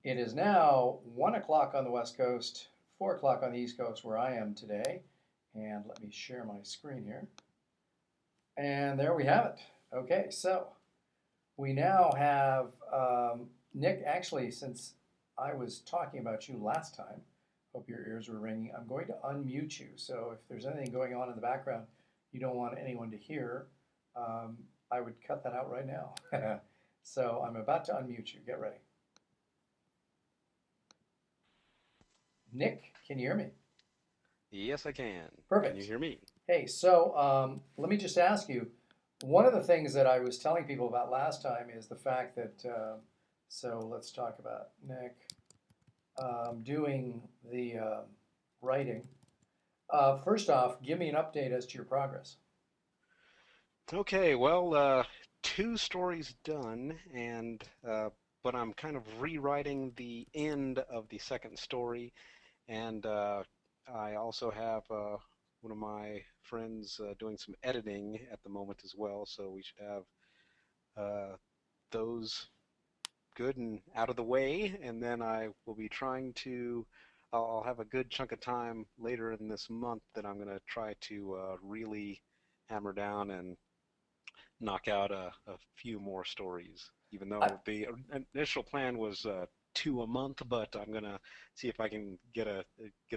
It is now 1 o'clock on the West Coast, 4 o'clock on the East Coast where I am today. And let me share my screen here. And there we have it. Okay, so we now have Nick. Actually, since I was talking about you last time, hope your ears were ringing. I'm going to unmute you. So if there's anything going on in the background you don't want anyone to hear, um, I would cut that out right now. So I'm about to unmute you. Get ready. Nick, can you hear me? Yes, I can. Can you Perfect. hear me? Hey, so let me just ask you, one of the things that I was telling people about last time is the fact that, so let's talk about Nick doing the writing. First off, give me an update as to your progress. Okay, well, two stories done, and but I'm kind of rewriting the end of the second story, and I also have one of my friends doing some editing at the moment as well, so we should have those good and out of the way, and then I will be trying to. I'll have a good chunk of time later in this month that I'm going to try to really hammer down and knock out a few more stories. Even I, though the initial plan was two a month, but I'm gonna see if I can get a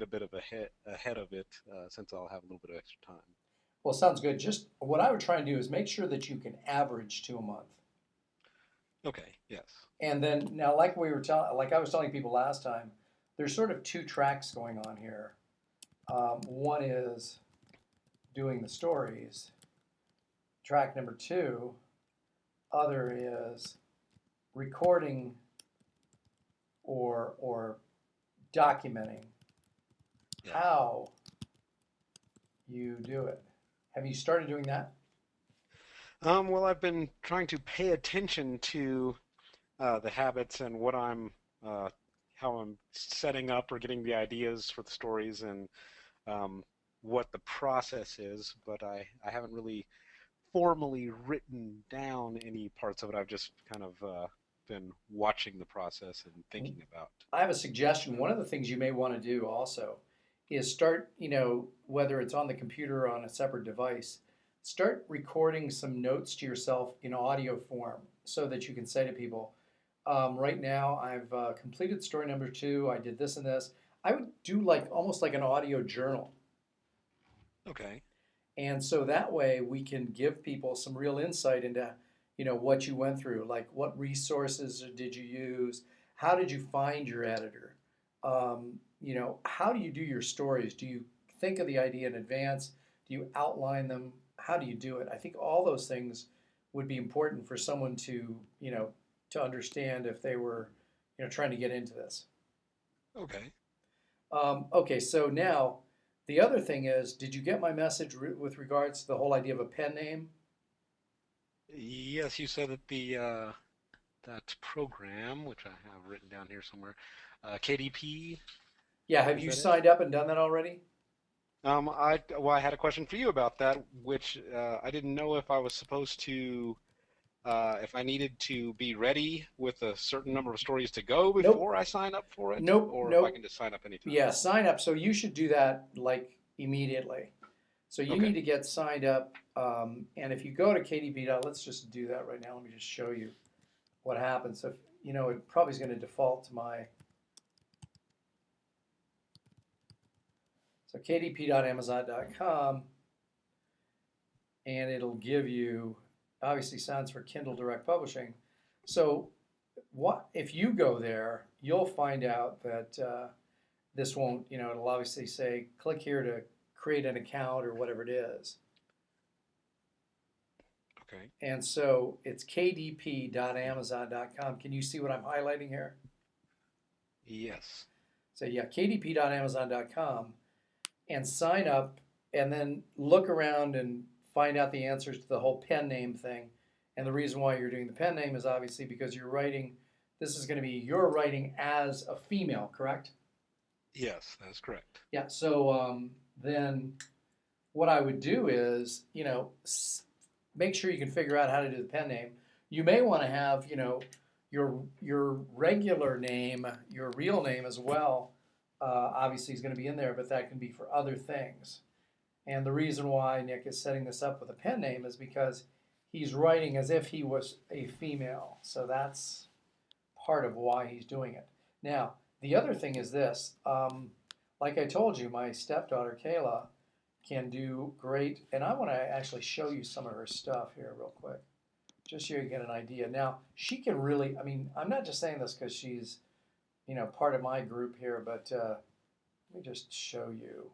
bit of ahead of it since I'll have a little bit of extra time. well, sounds good. Just what I would try and do is make sure that you can average 2 a month. Okay. Yes. And then now, like I was telling people last time, there's sort of two tracks going on here. One is doing the stories. Track number two, other is recording or documenting Yes. how you do it. Have you started doing that? Well, I've been trying to pay attention to the habits and uh, how I'm setting up or getting the ideas for the stories and um, what the process is, but I haven't really formally written down any parts of it. I've just kind of been watching the process and thinking about. I have a suggestion. One of the things you may want to do also is start, whether it's on the computer or on a separate device, start recording some notes to yourself in audio form so that you can say to people, right now I've completed story number two, I did this and this. I would do like almost like an audio journal. Okay. And so that way we can give people some real insight into, what you went through, like what resources did you use? How did you find your editor? How do you do your stories? Do you think of the idea in advance? Do you outline them? How do you do it? I think all those things would be important for someone to understand if they were, trying to get into this. Okay. Okay, so now the other thing is, did you get my message with regards to the whole idea of a pen name? Yes, you said that the that program, which I have written down here somewhere, KDP, Yeah, have is you that it? signed up and done that already? I had a question for you about that, which I didn't know if I was supposed to if I needed to be ready with a certain number of stories to go Nope, before I sign up for it, nope, or if I can nope. just sign up anytime. Yeah, sign up. So you should do that like immediately. So you Okay. need to get signed up. And if you go to KDP, let's just do that right now. Let me just show you what happens. If it probably is going to default to my so kdp.amazon.com, and it'll give you obviously signs for Kindle Direct Publishing. So what if you go there, you'll find out that this won't, it'll obviously say click here to create an account or whatever it is. Okay. And so it's kdp.amazon.com. Can you see what I'm highlighting here? Yes. So yeah, kdp.amazon.com and sign up and then look around and find out the answers to the whole pen name thing. And the reason why you're doing the pen name is obviously because you're writing, this is going to be your writing as a female, correct? Yes, that's correct. Yeah, so then what I would do is, make sure you can figure out how to do the pen name. You may want to have, your regular name, your real name as well, obviously is going to be in there, but that can be for other things. And the reason why Nick is setting this up with a pen name is because he's writing as if he was a female. So that's part of why he's doing it. Now, the other thing is this. Like I told you, my stepdaughter Kayla can do great, and I want to actually show you some of her stuff here real quick, just so you get an idea. Now, she can really, I mean, I'm not just saying this because she's, part of my group here, but let me just show you.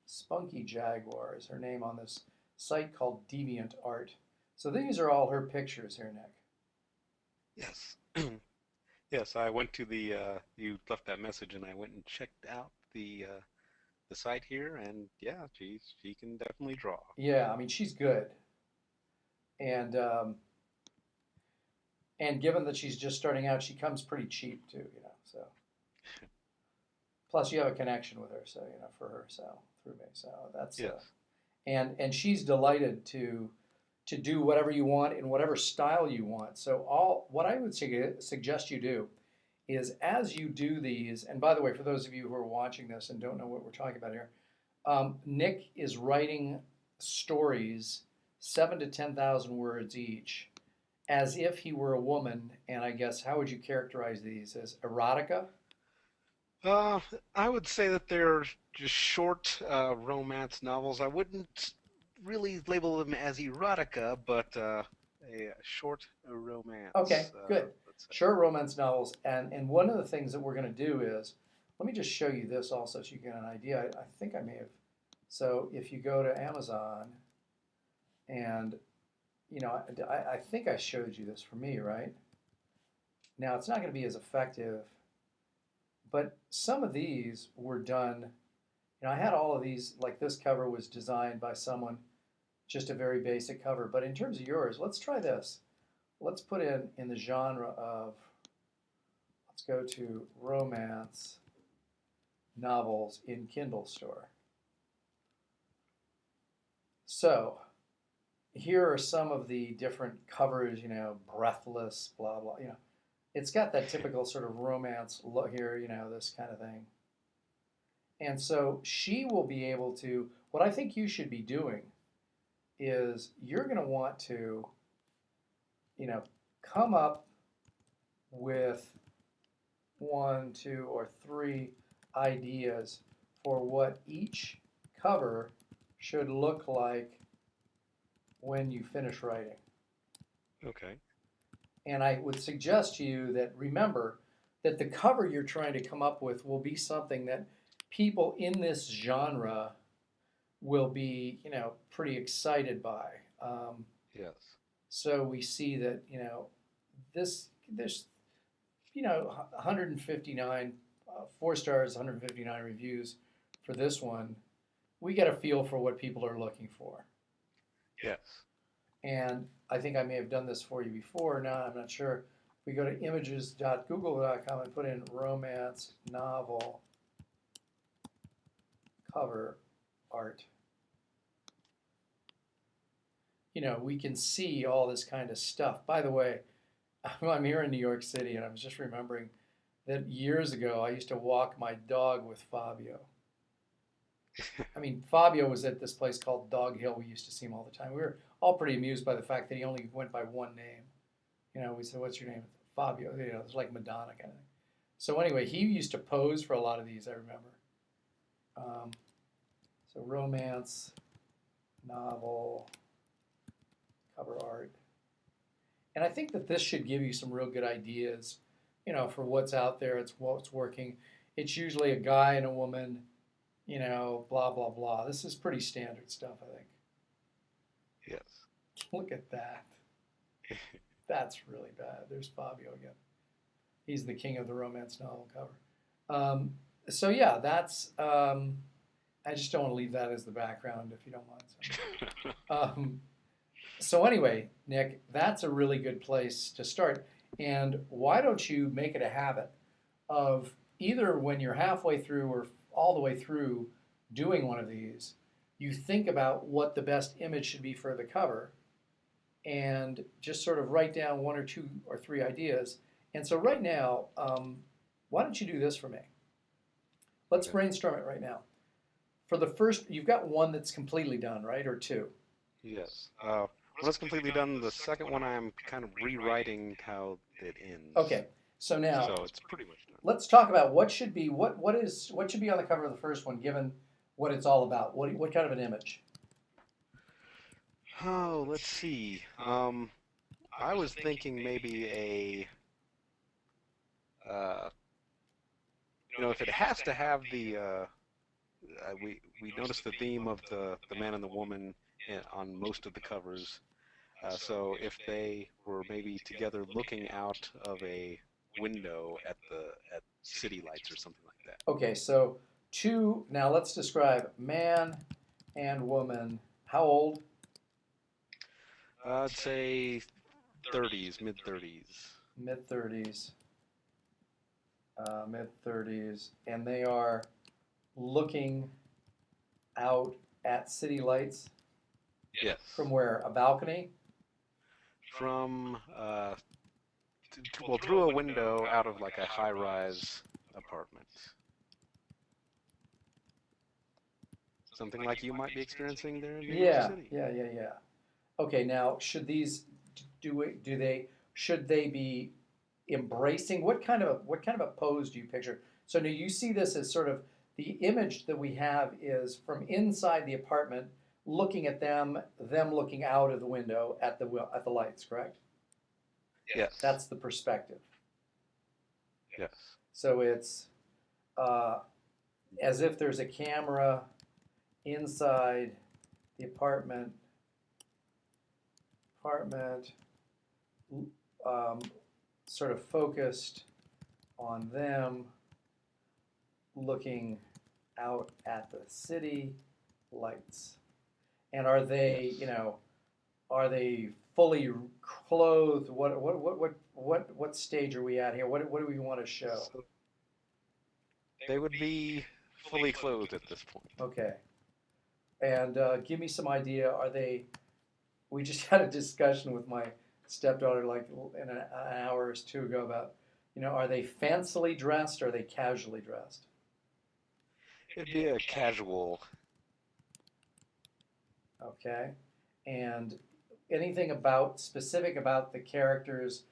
Spunky Jaguar is her name on this site called Deviant Art. So these are all her pictures here, Nick. Yes. Yes, I went to the you left that message and I went and checked out the site here, and yeah, she can definitely draw. Yeah, I mean she's good, and given that she's just starting out, she comes pretty cheap too, So plus you have a connection with her, so for her, so through me, so that's Yes. and she's delighted to do whatever you want in whatever style you want. So all what I would suggest you do is as you do these, and by the way, for those of you who are watching this and don't know what we're talking about here, Nick is writing stories 7 to 10,000 words each, as if he were a woman. And I guess how would you characterize these as erotica? Uh, I would say that they're just short romance novels. I wouldn't really label them as erotica, but a short Okay, romance, good. let's say. Short romance novels. And one of the things that we're going to do is, let me just show you this also so you get an idea. I think I may have. So if you go to Amazon and, I think I showed you this for me, right? Now it's not going to be as effective, but some of these were done. I had all of these, like this cover was designed by someone, just a very basic cover. But in terms of yours, let's try this. Let's put in the genre of, let's go to romance novels in Kindle store. So here are some of the different covers, breathless, blah, blah, It's got that typical sort of romance look here, this kind of thing. And so she will be able to, what I think you should be doing is you're going to want to, come up with 1, 2, or 3 ideas for what each cover should look like when you finish writing. Okay. And I would suggest to you that remember that the cover you're trying to come up with will be something that people in this genre will be, pretty excited by. Yes. So we see that, there's, 159, 4 stars, 159 reviews for this one. We get a feel for what people are looking for. Yes. And I think I may have done this for you before. Now I'm not sure. We go to images.google.com and put in romance novel cover art. We can see all this kind of stuff. By the way, I'm here in New York City, and I was just remembering that years ago I used to walk my dog with Fabio. I mean, Fabio was at this place called Dog Hill. We used to see him all the time. We were all pretty amused by the fact that he only went by one name. We said, "What's your name?" Fabio. It's like Madonna kind of thing. So anyway, he used to pose for a lot of these. I remember. So romance novel cover art, and I think that this should give you some real good ideas, for what's out there. It's what's working. It's usually a guy and a woman, blah blah blah. This is pretty standard stuff, I think. Yes. Look at that. That's really bad. There's Fabio again. He's the king of the romance novel cover. So yeah, that's. I just don't want to leave that as the background, if you don't mind. So anyway, Nick, that's a really good place to start. And why don't you make it a habit of either when you're halfway through or all the way through doing one of these, you think about what the best image should be for the cover, and just sort of write down one or two or three ideas. And so right now, why don't you do this for me? Let's Okay. brainstorm it right now. For the first, you've got one that's completely done, right? Or two? Yes. When it's completely done, the second one I'm kind of rewriting how it ends. Okay. So now So it's pretty much done. let's talk about what should be on the cover of the first one, given what it's all about. What kind of an image? Oh, let's see. I was thinking maybe if it has to have we noticed the theme of the man and the woman on most of the covers. So if they were maybe together looking out of a window at city lights or something like that. Okay, so two. Now let's describe man and woman. How old? I'd say 30s, mid 30s. Mid 30s. Mid 30s, and they are looking out at city lights Yes. from where? A balcony? From well, through a window out of like a high-rise apartment. Something like you might be experiencing there in New York Yeah, City. yeah. Okay, now should they be embracing what kind of a pose do you picture? So now you see this as sort of the image that we have is from inside the apartment, looking at them looking out of the window at the lights, correct? Yes. That's the perspective. Yes. So it's uh, as if there's a camera inside the apartment, um, sort of focused on them looking out at the city lights. And are they, Yes. are they fully clothed? What stage are we at here? What do we want to show? So they would be fully clothed at this point. Okay. And give me some idea. Are they? We just had a discussion with my stepdaughter like in an hour or two ago about, are they fancily dressed or are they casually dressed? It'd be a casual. Okay. And anything specific about the characters,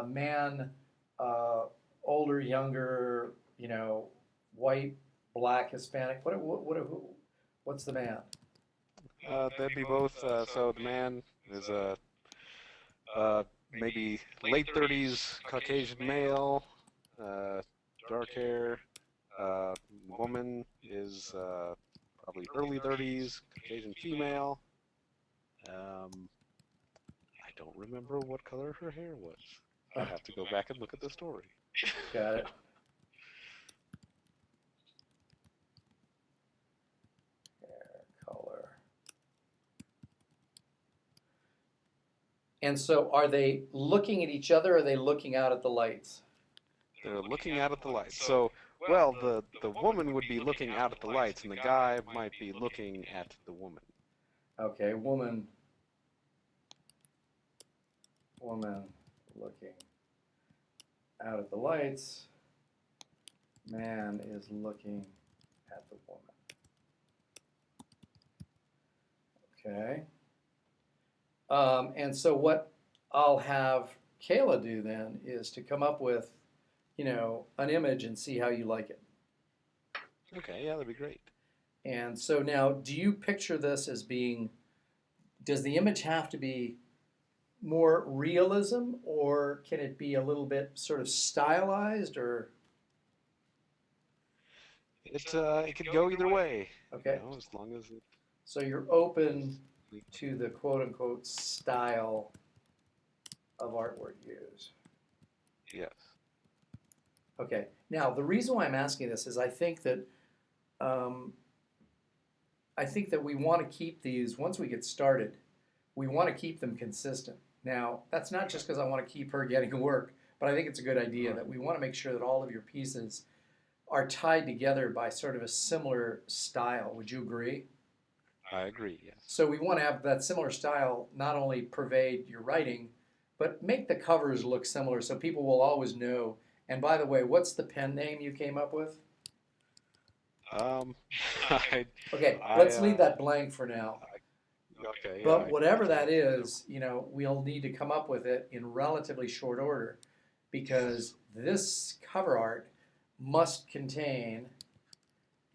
man, uh, older, younger, white, black, Hispanic. What's the man? That'd be both. So the man is a maybe late 30s Caucasian male, uh, dark hair. Woman is probably early 30s Caucasian female. I don't remember what color her hair was. I'd have to go back and look at the story. Got it. Hair color. And so, are they looking at each other? Or are they looking out at the lights? They're looking out at the lights. So, well, the woman would be looking out at the lights, and the guy might be looking at the woman. Okay, woman looking out at the lights. Man is looking at the woman. Okay. And so what I'll have Kayla do then is to come up with, an image and see how you like it. Okay, yeah, that'd be great. And so now, do you picture this as being, does the image have to be more realism or can it be a little bit sort of stylized or, It could go either way, okay? as long as it. So you're open to the quote unquote style of artwork used. Yes. Okay. Now the reason why I'm asking this is um, I think that we want to keep these once we get started. We want to keep them consistent. Now that's not just because I want to keep her getting work, but I think it's a good idea that we want to make sure that all of your pieces are tied together by sort of a similar style. Would you agree? I agree. Yes. So we want to have that similar style not only pervade your writing, but make the covers look similar so people will always know. And by the way, what's the pen name you came up with? Um, I, Okay, I, let's leave that blank for now. okay, yeah, But I whatever can't. that is, we'll need to come up with it in relatively short order Yes. because this cover art must contain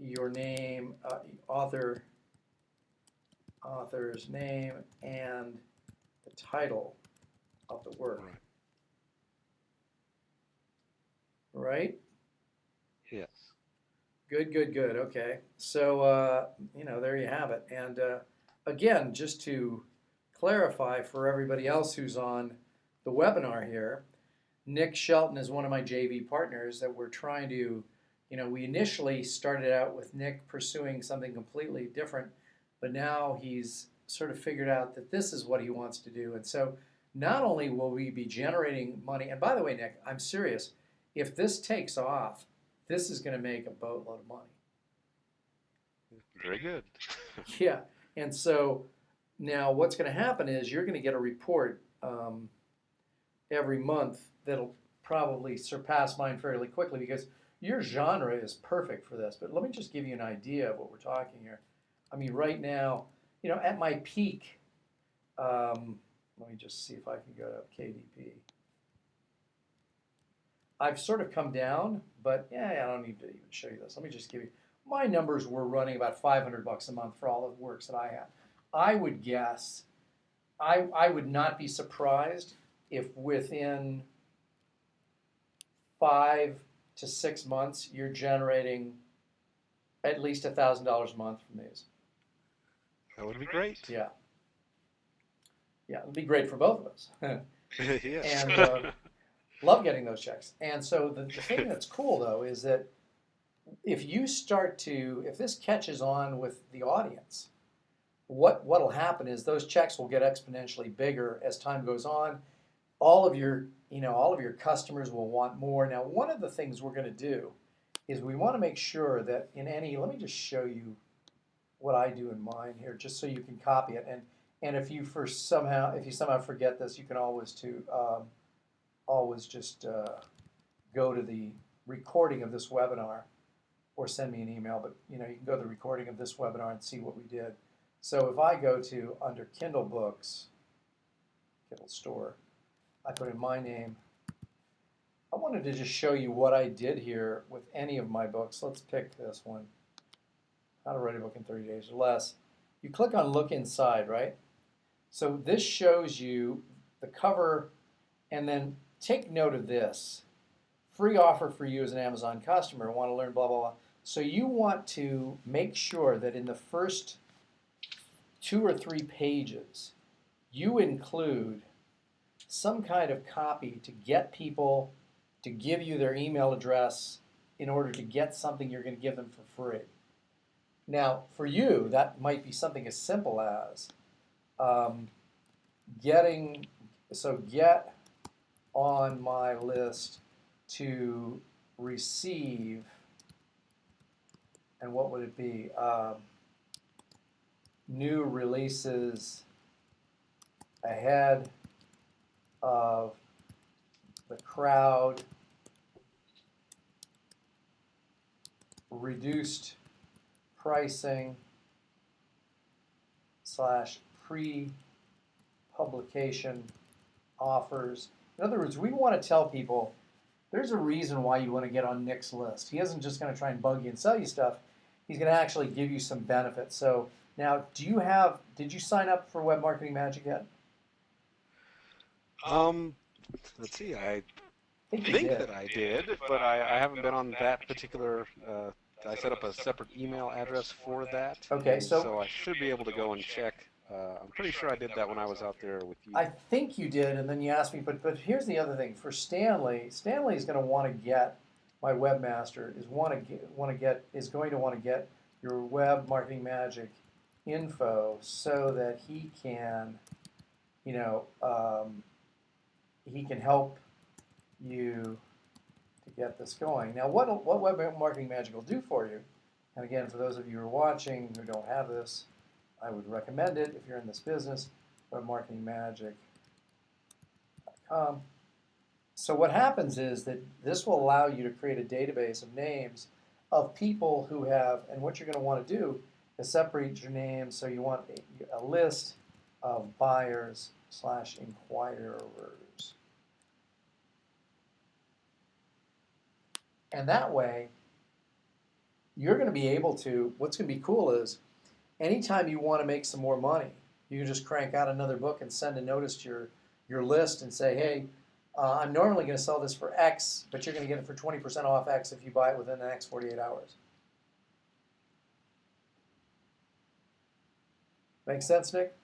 your name, author's name, and the title of the work, Right. right? Yes. Good, good, good. Okay. So, there you have it. And again, just to clarify for everybody else who's on the webinar here, Nick Shelton is one of my JV partners that we're trying to, we initially started out with Nick pursuing something completely different, but now he's sort of figured out that this is what he wants to do. And so not only will we be generating money, and by the way, Nick, I'm serious, if this takes off, this is going to make a boatload of money. Very good. Yeah. And so now what's going to happen is you're going to get a report every month that'll probably surpass mine fairly quickly because your genre is perfect for this. But let me just give you an idea of what we're talking here. I mean, right now, at my peak, let me just see if I can go to KDP. I've sort of come down, but yeah, I don't need to even show you this. Let me just give you my numbers were running about $500 a month for all the works that I have. I would guess, I would not be surprised if within 5 to 6 months you're generating at least $1,000 a month from these. That would be great. Yeah, yeah, it'd be great for both of us. Yes. And love getting those checks. And so the thing that's cool though is that if this catches on with the audience, what'll happen is those checks will get exponentially bigger as time goes on. All of your customers will want more. Now, one of the things we're going to do is we want to make sure that let me just show you what I do in mine here, just so you can copy it. And if you somehow forget this, you can always just go to the recording of this webinar or send me an email. But you can go to the recording of this webinar and see what we did. So if I go to under Kindle Books, Kindle Store, I put in my name. I wanted to just show you what I did here with any of my books. Let's pick this one, How to Write a Book in 30 Days or Less. You click on Look Inside, right? So this shows you the cover, and then take note of this. Free offer for you as an Amazon customer. Want to learn blah, blah, blah. So you want to make sure that in the first 2 or 3 pages, you include some kind of copy to get people to give you their email address in order to get something you're going to give them for free. Now, for you, that might be something as simple as get on my list to receive, and what would it be? New releases ahead of the crowd, reduced pricing / pre-publication offers. In other words, we want to tell people there's a reason why you want to get on Nick's list. He isn't just going to try and bug you and sell you stuff. He's going to actually give you some benefits. So now, did you sign up for Web Marketing Magic yet? Um, let's see. I think that I did, but I haven't been on that particular. I set up a separate email address for that. Okay, so I should be able to go and check. I'm pretty sure I did that when I was out there with you. I think you did, and then you asked me. But here's the other thing. For Stanley is going to want to get my webmaster is going to want to get your Web Marketing Magic info so that he can, he can help you to get this going. Now, what Web Marketing Magic will do for you, and again, for those of you who are watching who don't have this, I would recommend it if you're in this business. Webmarketingmagic.com. So what happens is that this will allow you to create a database of names of people who have, and what you're going to want to do is separate your names. So you want a list of buyers / inquirers. And that way, you're going to be able to, what's going to be cool is, anytime you want to make some more money, you can just crank out another book and send a notice to your list and say, hey, I'm normally going to sell this for X, but you're going to get it for 20% off X if you buy it within the next 48 hours. Make sense, Nick?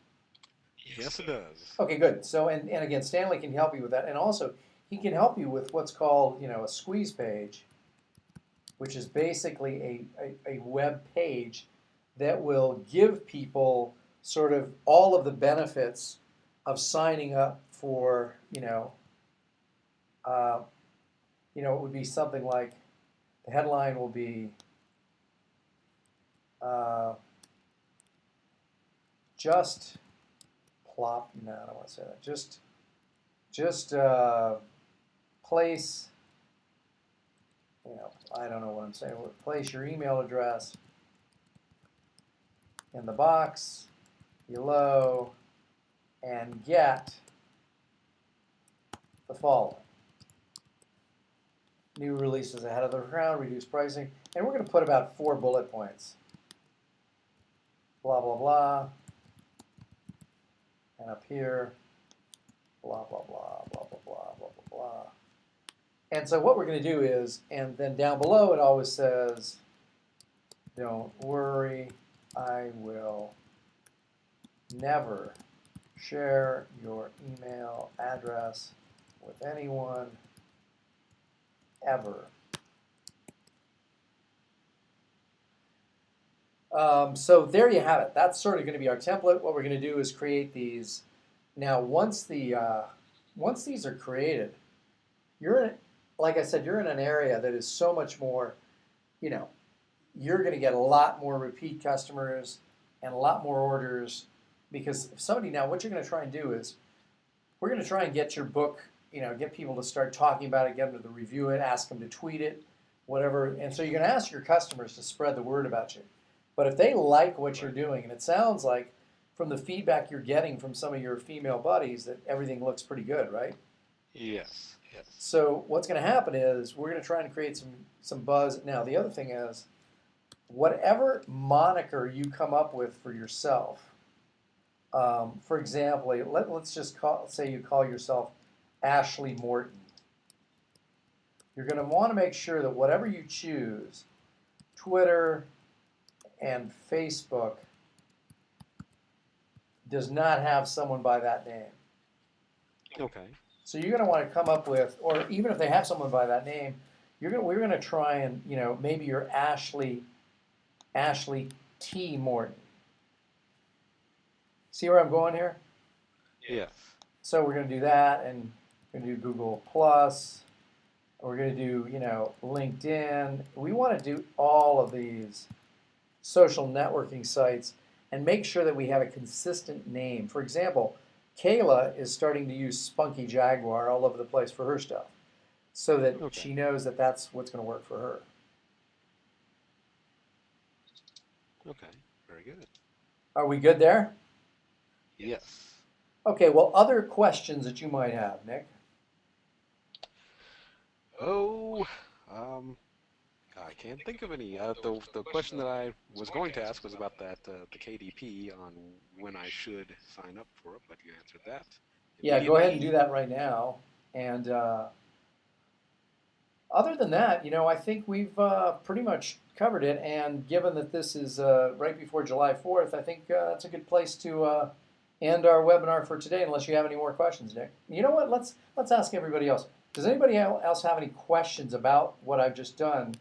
Yes, it does. Okay, good. So, and again, Stanley can help you with that. And also, he can help you with what's called, a squeeze page, which is basically a web page that will give people sort of all of the benefits of signing up for, it would be something like, the headline will be just plop. No, I don't want to say that. Just place. I don't know what I'm saying. Place your email address in the box below and get the following. New releases ahead of the round, reduced pricing, and we're going to put about 4 bullet points. Blah, blah, blah. And up here, blah, blah, blah, blah, blah, blah, blah, blah, blah. And so what we're going to do is, and then down below it always says, don't worry, I will never share your email address with anyone ever. So there you have it. That's sort of going to be our template. What we're going to do is create these. Now, once these are created, like I said, you're in an area that is so much more, you're going to get a lot more repeat customers and a lot more orders, because if somebody, now what you're going to try and do is, we're going to try and get your book, get people to start talking about it, get them to review it, ask them to tweet it, whatever. And so you're going to ask your customers to spread the word about you. But if they like what you're doing, and it sounds like from the feedback you're getting from some of your female buddies that everything looks pretty good, right? Yes, yes. So what's going to happen is we're going to try and create some buzz. Now, the other thing is, whatever moniker you come up with for yourself, for example, let's just say you call yourself Ashley Morton. You're going to want to make sure that whatever you choose, Twitter and Facebook, does not have someone by that name. Okay. So you're going to want to come up with, or even if they have someone by that name, we're going to try and, maybe you're Ashley T. Morton. See where I'm going here? Yes. So we're going to do that, and we're going to do Google Plus. We're going to do, LinkedIn. We want to do all of these social networking sites and make sure that we have a consistent name. For example, Kayla is starting to use Spunky Jaguar all over the place for her stuff, so that she knows that that's what's going to work for her. Okay, very good. Are we good there? Yes. Okay, well, other questions that you might have, Nick? Oh, I can't think of any. The question that I was going to ask was about that the KDP on when I should sign up for it, but you answered that. Yeah, go ahead and do that right now. And other than that, I think we've pretty much covered it. And given that this is right before July 4th, I think that's a good place to end our webinar for today, unless you have any more questions, Nick. You know what? Let's ask everybody else. Does anybody else have any questions about what I've just done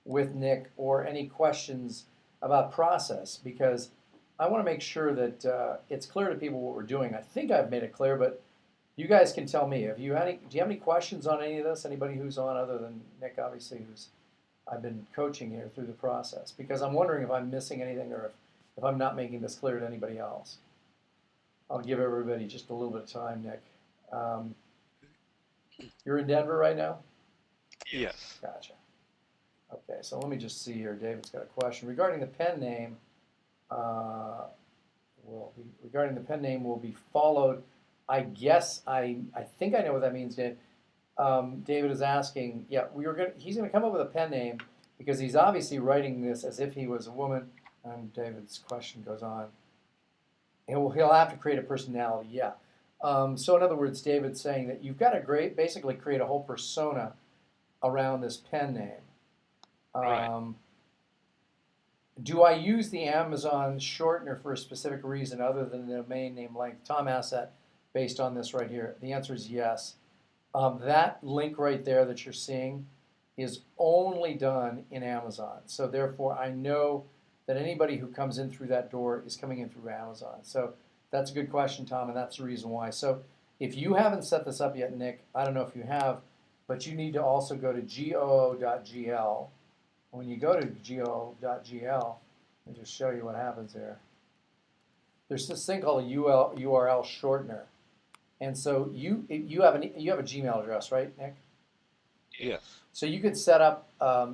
with Nick, or any questions about process? Because I want to make sure that it's clear to people what we're doing. I think I've made it clear, but you guys can tell me. Do you have any questions on any of this? Anybody who's on other than Nick, obviously, who's I've been coaching here through the process, because I'm wondering if I'm missing anything, or if I'm not making this clear to anybody else. I'll give everybody just a little bit of time, Nick. Um, you're in Denver right now? Yes. Gotcha. Okay, so let me just see here. David's got a question regarding the pen name. Regarding the pen name will be followed. I guess I think I know what that means, Dave. David is asking. Yeah, he's gonna come up with a pen name because he's obviously writing this as if he was a woman. And David's question goes on. He'll have to create a personality. Yeah. So in other words, David's saying that you've got to basically create a whole persona around this pen name. Right. Do I use the Amazon shortener for a specific reason other than the domain name length? Tom asked that based on this right here. The answer is yes. That link right there that you're seeing is only done in Amazon. So therefore, I know that anybody who comes in through that door is coming in through Amazon. So that's a good question, Tom, and that's the reason why. So if you haven't set this up yet, Nick, I don't know if you have, but you need to also go to goo.gl. When you go to goo.gl, I'll just show you what happens there. There's this thing called a URL shortener. And so you have a Gmail address, right, Nick? Yes. So you could set up,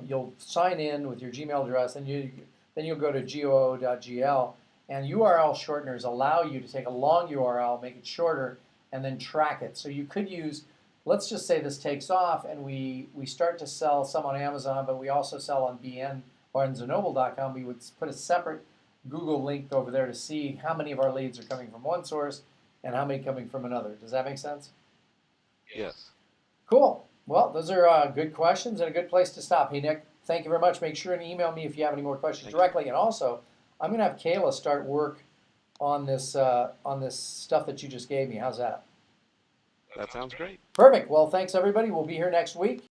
you'll sign in with your Gmail address, and then you'll go to goo.gl, and URL shorteners allow you to take a long URL, make it shorter, and then track it. So you could use, let's just say this takes off, and we start to sell some on Amazon, but we also sell on BN, barnesandnoble.com. We would put a separate Google link over there to see how many of our leads are coming from one source and how many coming from another. Does that make sense? Yes. Cool. Well, those are good questions and a good place to stop. Hey, Nick, thank you very much. Make sure and email me if you have any more questions directly. And also, I'm going to have Kayla start work on this stuff that you just gave me. How's that? That sounds great. Perfect. Well, thanks, everybody. We'll be here next week.